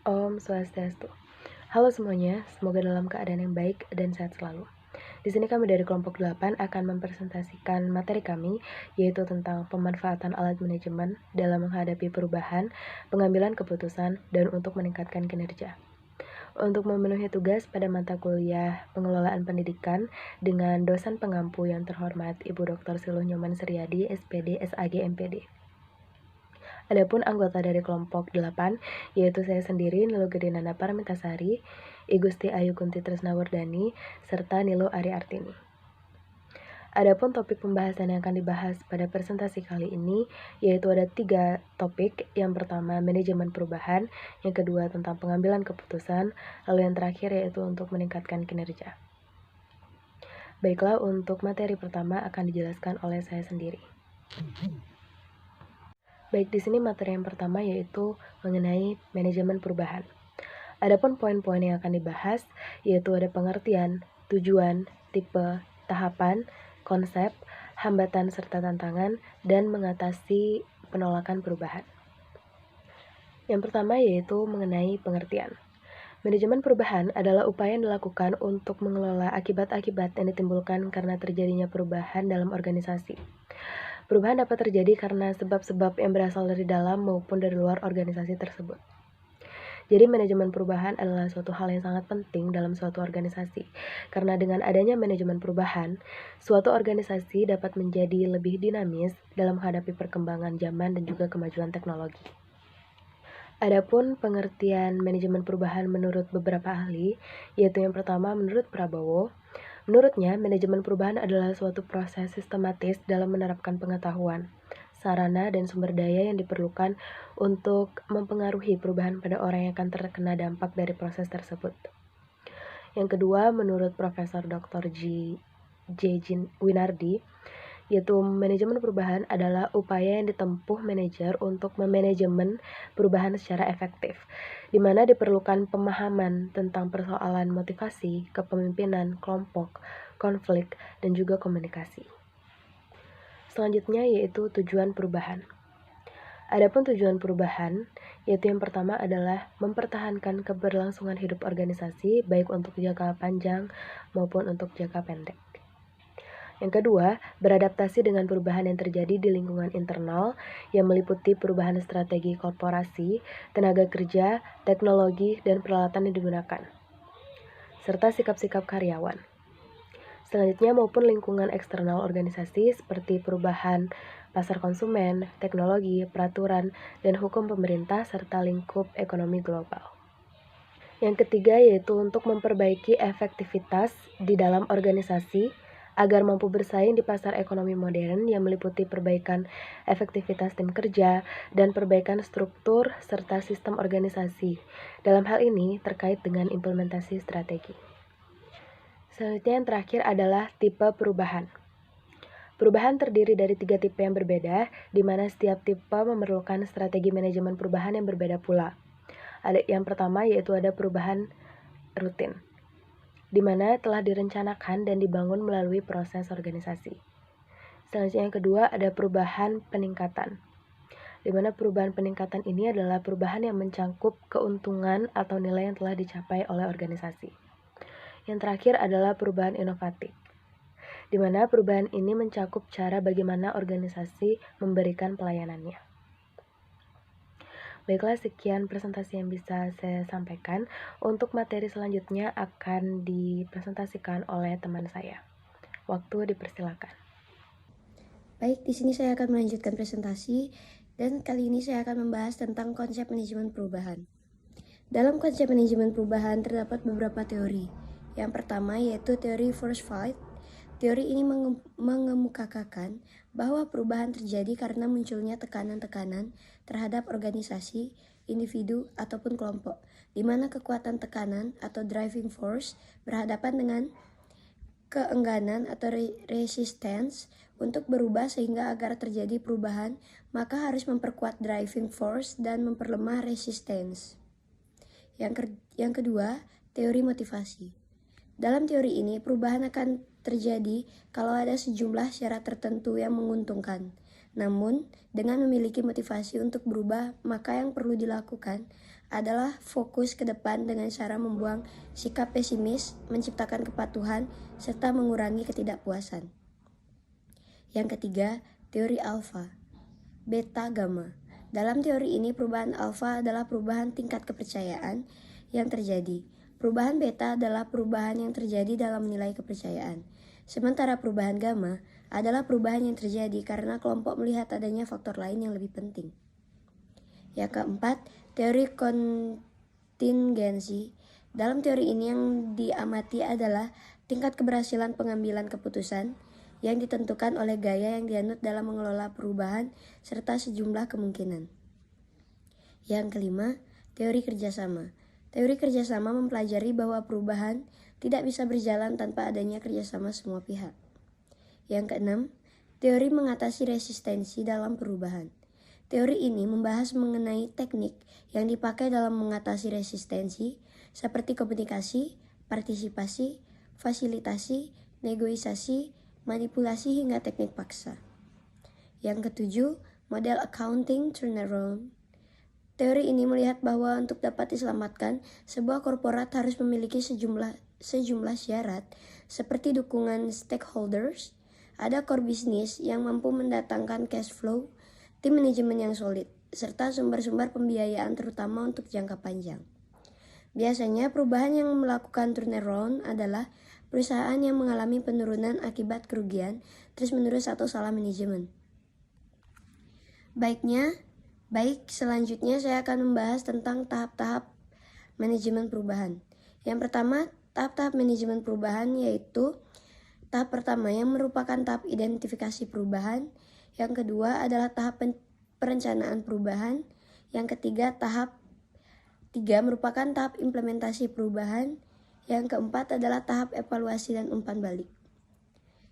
Om Swastiastu. Halo semuanya, semoga dalam keadaan yang baik dan sehat selalu. Di sini kami dari kelompok 8 akan mempresentasikan materi kami, yaitu tentang pemanfaatan alat manajemen dalam menghadapi perubahan, pengambilan keputusan, dan untuk meningkatkan kinerja. Untuk memenuhi tugas pada mata kuliah pengelolaan pendidikan dengan dosen pengampu yang terhormat Ibu Dr. Siluh Nyoman Suryadi, SPD, SAG, MPD. Adapun anggota dari kelompok 8, yaitu saya sendiri, Nilu Gedinana Paramitasari, I Gusti Ayu Kunti Tresnawardani, serta Nilu Ari Artini. Adapun topik pembahasan yang akan dibahas pada presentasi kali ini, yaitu ada 3 topik. Yang pertama, manajemen perubahan, yang kedua tentang pengambilan keputusan, lalu yang terakhir yaitu untuk meningkatkan kinerja. Baiklah, untuk materi pertama akan dijelaskan oleh saya sendiri. Baik, di sini materi yang pertama yaitu mengenai manajemen perubahan. Adapun poin-poin yang akan dibahas yaitu ada pengertian, tujuan, tipe, tahapan, konsep, hambatan serta tantangan, dan mengatasi penolakan perubahan. Yang pertama yaitu mengenai pengertian. Manajemen perubahan adalah upaya yang dilakukan untuk mengelola akibat-akibat yang ditimbulkan karena terjadinya perubahan dalam organisasi. Perubahan dapat terjadi karena sebab-sebab yang berasal dari dalam maupun dari luar organisasi tersebut. Jadi manajemen perubahan adalah suatu hal yang sangat penting dalam suatu organisasi. Karena dengan adanya manajemen perubahan, suatu organisasi dapat menjadi lebih dinamis dalam menghadapi perkembangan zaman dan juga kemajuan teknologi. Adapun pengertian manajemen perubahan menurut beberapa ahli, yaitu yang pertama menurut Prabowo. Menurutnya, manajemen perubahan adalah suatu proses sistematis dalam menerapkan pengetahuan, sarana, dan sumber daya yang diperlukan untuk mempengaruhi perubahan pada orang yang akan terkena dampak dari proses tersebut. Yang kedua, menurut Profesor Dr. J. Winardi, yaitu manajemen perubahan adalah upaya yang ditempuh manajer untuk memanajemen perubahan secara efektif, di mana diperlukan pemahaman tentang persoalan motivasi, kepemimpinan, kelompok, konflik, dan juga komunikasi. Selanjutnya yaitu tujuan perubahan. Adapun tujuan perubahan, yaitu yang pertama adalah mempertahankan keberlangsungan hidup organisasi baik untuk jangka panjang maupun untuk jangka pendek. Yang kedua, beradaptasi dengan perubahan yang terjadi di lingkungan internal yang meliputi perubahan strategi korporasi, tenaga kerja, teknologi, dan peralatan yang digunakan, serta sikap-sikap karyawan. Selanjutnya maupun lingkungan eksternal organisasi seperti perubahan pasar konsumen, teknologi, peraturan, dan hukum pemerintah, serta lingkup ekonomi global. Yang ketiga yaitu untuk memperbaiki efektivitas di dalam organisasi agar mampu bersaing di pasar ekonomi modern yang meliputi perbaikan efektivitas tim kerja dan perbaikan struktur serta sistem organisasi. Dalam hal ini terkait dengan implementasi strategi. Selanjutnya yang terakhir adalah tipe perubahan. Perubahan terdiri dari 3 tipe yang berbeda, di mana setiap tipe memerlukan strategi manajemen perubahan yang berbeda pula. Ada yang pertama yaitu ada perubahan rutin, di mana telah direncanakan dan dibangun melalui proses organisasi. Selanjutnya yang kedua ada perubahan peningkatan, di mana perubahan peningkatan ini adalah perubahan yang mencangkup keuntungan atau nilai yang telah dicapai oleh organisasi. Yang terakhir adalah perubahan inovatif, di mana perubahan ini mencakup cara bagaimana organisasi memberikan pelayanannya. Baiklah, sekian presentasi yang bisa saya sampaikan. Untuk materi selanjutnya akan dipresentasikan oleh teman saya. Waktu dipersilakan. Baik, di sini saya akan melanjutkan presentasi dan kali ini saya akan membahas tentang konsep manajemen perubahan. Dalam konsep manajemen perubahan terdapat beberapa teori. Yang pertama yaitu teori force fight. Teori ini mengemukakan bahwa perubahan terjadi karena munculnya tekanan-tekanan terhadap organisasi, individu, ataupun kelompok, di mana kekuatan tekanan atau driving force berhadapan dengan keengganan atau resistance untuk berubah, sehingga agar terjadi perubahan, maka harus memperkuat driving force dan memperlemah resistance. Yang kedua, teori motivasi. Dalam teori ini, perubahan akan terjadi kalau ada sejumlah syarat tertentu yang menguntungkan. Namun, dengan memiliki motivasi untuk berubah, maka yang perlu dilakukan adalah fokus ke depan dengan cara membuang sikap pesimis, menciptakan kepatuhan, serta mengurangi ketidakpuasan. Yang ketiga, teori alfa, beta, gamma. Dalam teori ini, perubahan alfa adalah perubahan tingkat kepercayaan yang terjadi. Perubahan beta adalah perubahan yang terjadi dalam nilai kepercayaan. Sementara perubahan gamma adalah perubahan yang terjadi karena kelompok melihat adanya faktor lain yang lebih penting. Yang keempat, teori kontingensi. Dalam teori ini yang diamati adalah tingkat keberhasilan pengambilan keputusan yang ditentukan oleh gaya yang dianut dalam mengelola perubahan serta sejumlah kemungkinan. Yang kelima, teori kerjasama. Teori kerjasama mempelajari bahwa perubahan tidak bisa berjalan tanpa adanya kerjasama semua pihak. Yang keenam, teori mengatasi resistensi dalam perubahan. Teori ini membahas mengenai teknik yang dipakai dalam mengatasi resistensi seperti komunikasi, partisipasi, fasilitasi, negosiasi, manipulasi hingga teknik paksa. Yang ketujuh, model accounting turnaround. Teori ini melihat bahwa untuk dapat diselamatkan, sebuah korporat harus memiliki sejumlah syarat seperti dukungan stakeholders, ada core bisnis yang mampu mendatangkan cash flow, tim manajemen yang solid, serta sumber-sumber pembiayaan terutama untuk jangka panjang. Biasanya perubahan yang melakukan turnaround adalah perusahaan yang mengalami penurunan akibat kerugian terus-menerus atau salah manajemen. Selanjutnya saya akan membahas tentang tahap-tahap manajemen perubahan. Yang pertama, tahap-tahap manajemen perubahan yaitu tahap pertama yang merupakan tahap identifikasi perubahan, yang kedua adalah tahap perencanaan perubahan, yang ketiga tahap 3 merupakan tahap implementasi perubahan, yang keempat adalah tahap evaluasi dan umpan balik.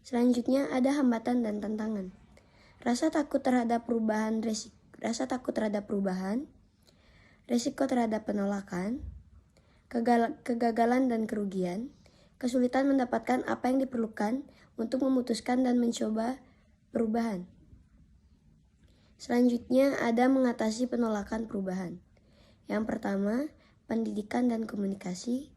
Selanjutnya ada hambatan dan tantangan. Rasa takut terhadap perubahan, resiko terhadap penolakan, kegagalan dan kerugian, kesulitan mendapatkan apa yang diperlukan untuk memutuskan dan mencoba perubahan. Selanjutnya ada mengatasi penolakan perubahan. Yang pertama, pendidikan dan komunikasi,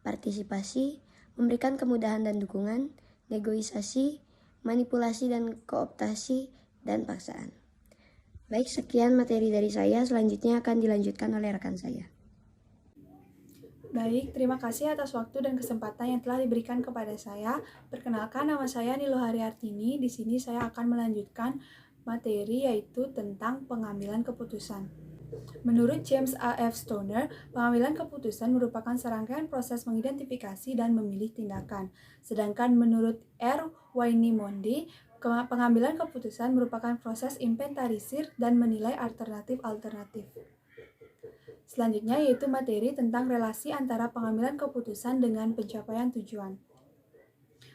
partisipasi, memberikan kemudahan dan dukungan, negosiasi, manipulasi dan kooptasi, dan paksaan. Baik, sekian materi dari saya. Selanjutnya akan dilanjutkan oleh rekan saya. Baik, terima kasih atas waktu dan kesempatan yang telah diberikan kepada saya. Perkenalkan, nama saya Niluhari Artini. Di sini saya akan melanjutkan materi yaitu tentang pengambilan keputusan. Menurut James A. F. Stoner, pengambilan keputusan merupakan serangkaian proses mengidentifikasi dan memilih tindakan. Sedangkan menurut R. Wayne Monde, pengambilan keputusan merupakan proses inventarisir dan menilai alternatif-alternatif. Selanjutnya yaitu materi tentang relasi antara pengambilan keputusan dengan pencapaian tujuan.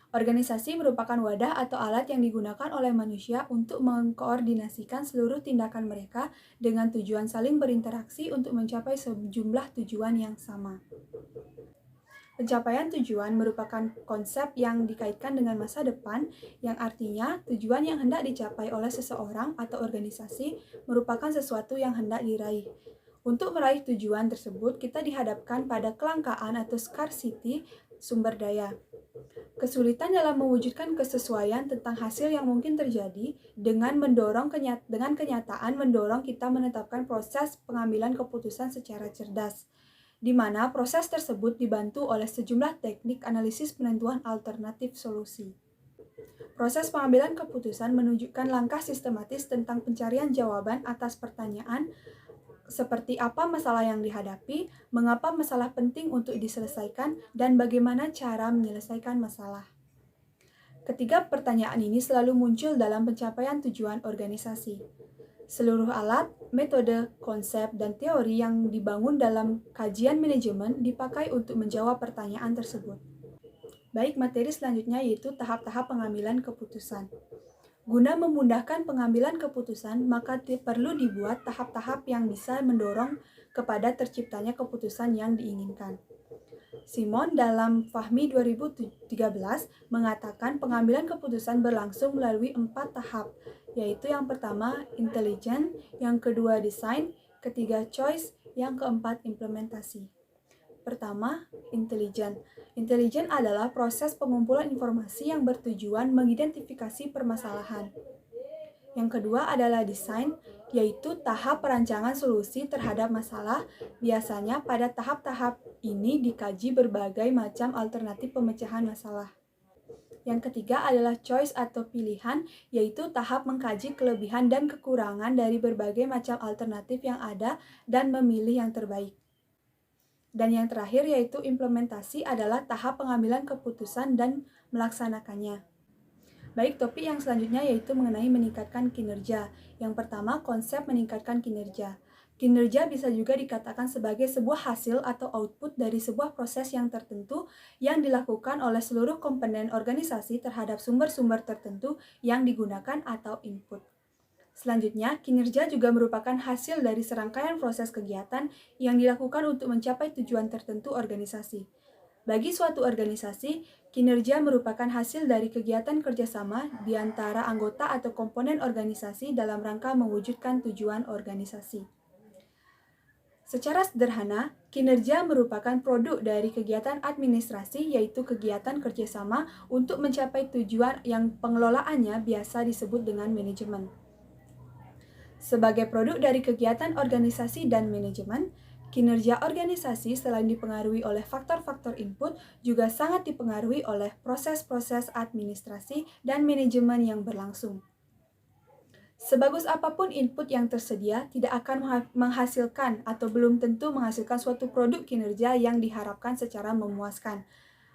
Organisasi merupakan wadah atau alat yang digunakan oleh manusia untuk mengkoordinasikan seluruh tindakan mereka dengan tujuan saling berinteraksi untuk mencapai sejumlah tujuan yang sama. Pencapaian tujuan merupakan konsep yang dikaitkan dengan masa depan, yang artinya tujuan yang hendak dicapai oleh seseorang atau organisasi merupakan sesuatu yang hendak diraih. Untuk meraih tujuan tersebut, kita dihadapkan pada kelangkaan atau scarcity sumber daya. Kesulitan dalam mewujudkan kesesuaian tentang hasil yang mungkin terjadi dengan kenyataan mendorong kita menetapkan proses pengambilan keputusan secara cerdas, di mana proses tersebut dibantu oleh sejumlah teknik analisis penentuan alternatif solusi. Proses pengambilan keputusan menunjukkan langkah sistematis tentang pencarian jawaban atas pertanyaan seperti apa masalah yang dihadapi, mengapa masalah penting untuk diselesaikan, dan bagaimana cara menyelesaikan masalah. Ketiga pertanyaan ini selalu muncul dalam pencapaian tujuan organisasi. Seluruh alat, metode, konsep, dan teori yang dibangun dalam kajian manajemen dipakai untuk menjawab pertanyaan tersebut. Baik, materi selanjutnya yaitu tahap-tahap pengambilan keputusan. Guna memudahkan pengambilan keputusan, maka perlu dibuat tahap-tahap yang bisa mendorong kepada terciptanya keputusan yang diinginkan. Simon dalam Fahmi 2013 mengatakan pengambilan keputusan berlangsung melalui 4 tahap, yaitu yang pertama intelligent, yang kedua design, ketiga choice, Yang keempat, implementasi. Pertama, intelijen. Intelijen adalah proses pengumpulan informasi yang bertujuan mengidentifikasi permasalahan. Yang kedua adalah desain, yaitu tahap perancangan solusi terhadap masalah. Biasanya pada tahap-tahap ini dikaji berbagai macam alternatif pemecahan masalah. Yang ketiga adalah choice atau pilihan, yaitu tahap mengkaji kelebihan dan kekurangan dari berbagai macam alternatif yang ada dan memilih yang terbaik. Dan yang terakhir yaitu implementasi adalah tahap pengambilan keputusan dan melaksanakannya. Baik, topik yang selanjutnya yaitu mengenai meningkatkan kinerja. Yang pertama, konsep meningkatkan kinerja. Kinerja bisa juga dikatakan sebagai sebuah hasil atau output dari sebuah proses yang tertentu yang dilakukan oleh seluruh komponen organisasi terhadap sumber-sumber tertentu yang digunakan atau input. Selanjutnya, kinerja juga merupakan hasil dari serangkaian proses kegiatan yang dilakukan untuk mencapai tujuan tertentu organisasi. Bagi suatu organisasi, kinerja merupakan hasil dari kegiatan kerjasama di antara anggota atau komponen organisasi dalam rangka mewujudkan tujuan organisasi. Secara sederhana, kinerja merupakan produk dari kegiatan administrasi, yaitu kegiatan kerjasama untuk mencapai tujuan yang pengelolaannya biasa disebut dengan manajemen. Sebagai produk dari kegiatan organisasi dan manajemen, kinerja organisasi selain dipengaruhi oleh faktor-faktor input, juga sangat dipengaruhi oleh proses-proses administrasi dan manajemen yang berlangsung. Sebagus apapun input yang tersedia, tidak akan menghasilkan atau belum tentu menghasilkan suatu produk kinerja yang diharapkan secara memuaskan,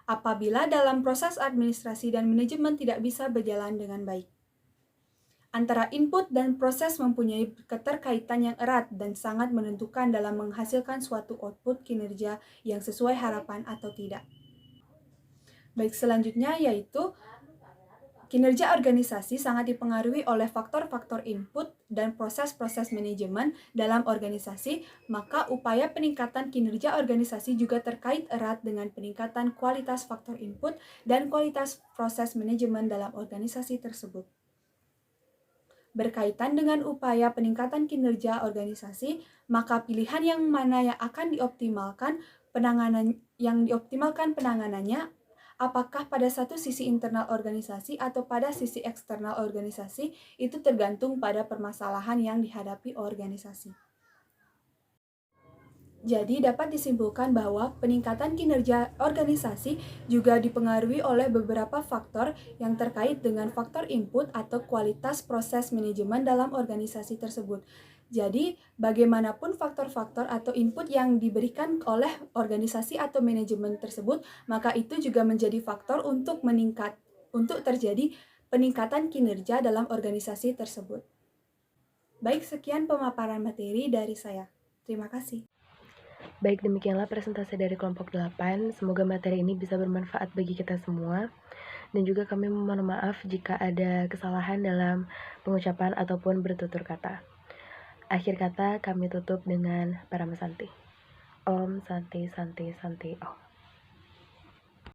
apabila dalam proses administrasi dan manajemen tidak bisa berjalan dengan baik. Antara input dan proses mempunyai keterkaitan yang erat dan sangat menentukan dalam menghasilkan suatu output kinerja yang sesuai harapan atau tidak. Baik, selanjutnya yaitu kinerja organisasi sangat dipengaruhi oleh faktor-faktor input dan proses-proses manajemen dalam organisasi, maka upaya peningkatan kinerja organisasi juga terkait erat dengan peningkatan kualitas faktor input dan kualitas proses manajemen dalam organisasi tersebut. Berkaitan dengan upaya peningkatan kinerja organisasi, maka pilihan yang mana yang akan dioptimalkan penanganannya, apakah pada satu sisi internal organisasi atau pada sisi eksternal organisasi, itu tergantung pada permasalahan yang dihadapi organisasi. Jadi dapat disimpulkan bahwa peningkatan kinerja organisasi juga dipengaruhi oleh beberapa faktor yang terkait dengan faktor input atau kualitas proses manajemen dalam organisasi tersebut. Jadi, bagaimanapun faktor-faktor atau input yang diberikan oleh organisasi atau manajemen tersebut, maka itu juga menjadi faktor untuk terjadi peningkatan kinerja dalam organisasi tersebut. Baik, sekian pemaparan materi dari saya. Terima kasih. Baik, demikianlah presentasi dari kelompok 8. Semoga materi ini bisa bermanfaat bagi kita semua. Dan juga kami mohon maaf jika ada kesalahan dalam pengucapan ataupun bertutur kata. Akhir kata kami tutup dengan Paramasanti. Om Santi Santi Santi Om.